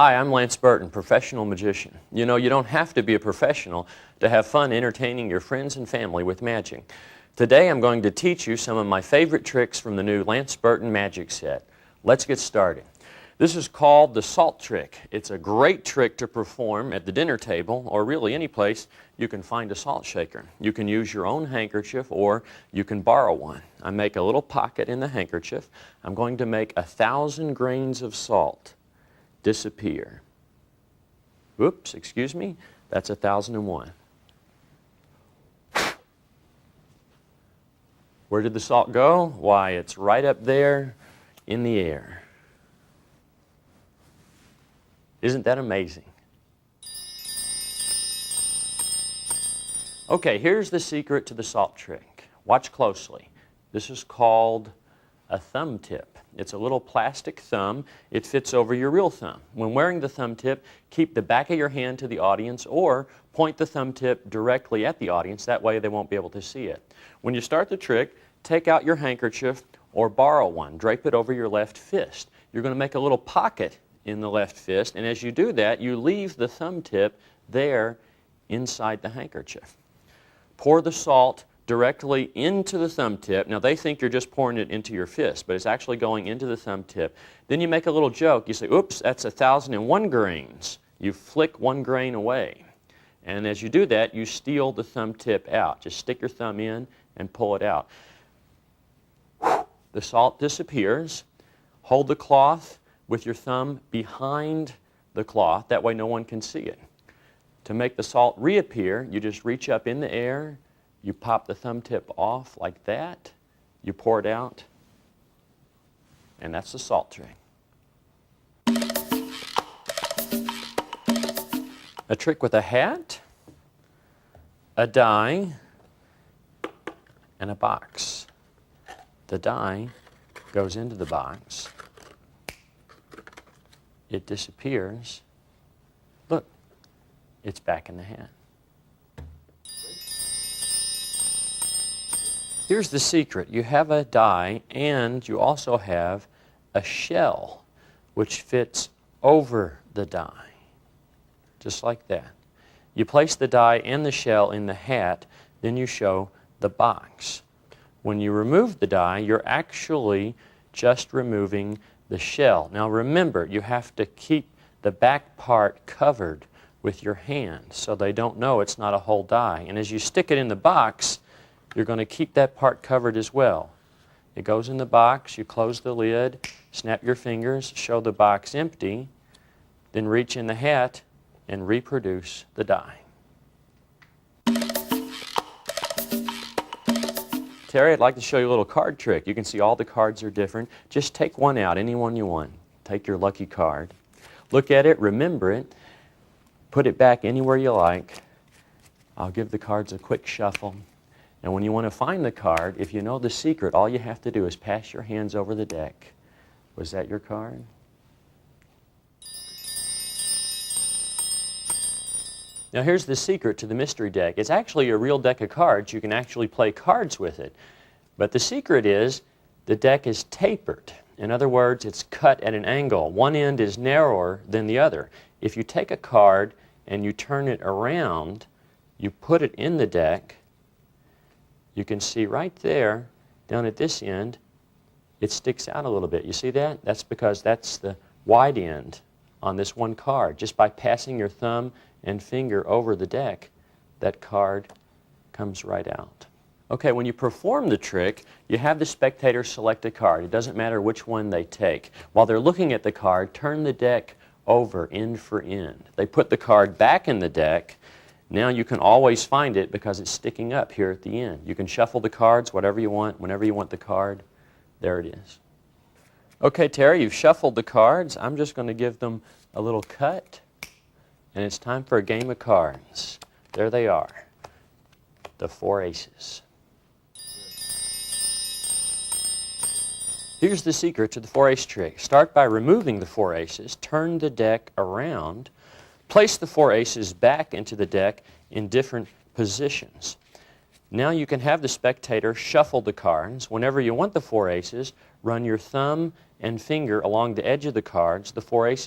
Hi, I'm Lance Burton, professional magician. You know, you don't have to be a professional to have fun entertaining your friends and family with magic. Today I'm going to teach you some of my favorite tricks from the new Lance Burton magic set. Let's get started. This is called the salt trick. It's a great trick to perform at the dinner table or really any place you can find a salt shaker. You can use your own handkerchief or you can borrow one. I make a little pocket in the handkerchief. I'm going to make 1,000 grains of salt disappear. Oops, excuse me, that's 1,001. Where did the salt go? Why, it's right up there in the air. Isn't that amazing? Okay, here's the secret to the salt trick. Watch closely. This is called a thumb tip. It's a little plastic thumb. It fits over your real thumb. When wearing the thumb tip, keep the back of your hand to the audience or point the thumb tip directly at the audience. That way they won't be able to see it. When you start the trick, take out your handkerchief or borrow one. Drape it over your left fist. You're going to make a little pocket in the left fist, and as you do that, you leave the thumb tip there inside the handkerchief. Pour the salt directly into the thumb tip. Now they think you're just pouring it into your fist, but it's actually going into the thumb tip. Then you make a little joke. You say, oops, that's 1,001 grains. You flick one grain away. And as you do that, you steal the thumb tip out. Just stick your thumb in and pull it out. The salt disappears. Hold the cloth with your thumb behind the cloth. That way no one can see it. To make the salt reappear, you just reach up in the air, you pop the thumb tip off like that, you pour it out, and that's the salt trick. A trick with a hat, a die, and a box. The die goes into the box. It disappears. Look, it's back in the hat. Here's the secret. You have a die and you also have a shell which fits over the die. Just like that. You place the die and the shell in the hat, then you show the box. When you remove the die, you're actually just removing the shell. Now remember, you have to keep the back part covered with your hand so they don't know it's not a whole die. And as you stick it in the box, you're going to keep that part covered as well. It goes in the box, you close the lid, snap your fingers, show the box empty, then reach in the hat and reproduce the die. Terry, I'd like to show you a little card trick. You can see all the cards are different. Just take one out, any one you want. Take your lucky card. Look at it, remember it, put it back anywhere you like. I'll give the cards a quick shuffle. And when you want to find the card, if you know the secret, all you have to do is pass your hands over the deck. Was that your card? Now here's the secret to the mystery deck. It's actually a real deck of cards. You can actually play cards with it. But the secret is the deck is tapered. In other words, it's cut at an angle. One end is narrower than the other. If you take a card and you turn it around, you put it in the deck, you can see right there, down at this end, it sticks out a little bit. You see that? That's because that's the wide end on this one card. Just by passing your thumb and finger over the deck, that card comes right out. Okay, when you perform the trick, you have the spectator select a card. It doesn't matter which one they take. While they're looking at the card, turn the deck over end for end. They put the card back in the deck. Now you can always find it because it's sticking up here at the end. You can shuffle the cards whatever you want, whenever you want the card. There it is. Okay, Terry, you've shuffled the cards. I'm just going to give them a little cut. And it's time for a game of cards. There they are, the 4 aces. Here's the secret to the 4-ace trick. Start by removing the 4 aces, turn the deck around, place the 4 aces back into the deck in different positions. Now you can have the spectator shuffle the cards. Whenever you want the 4 aces, run your thumb and finger along the edge of the cards. The 4 aces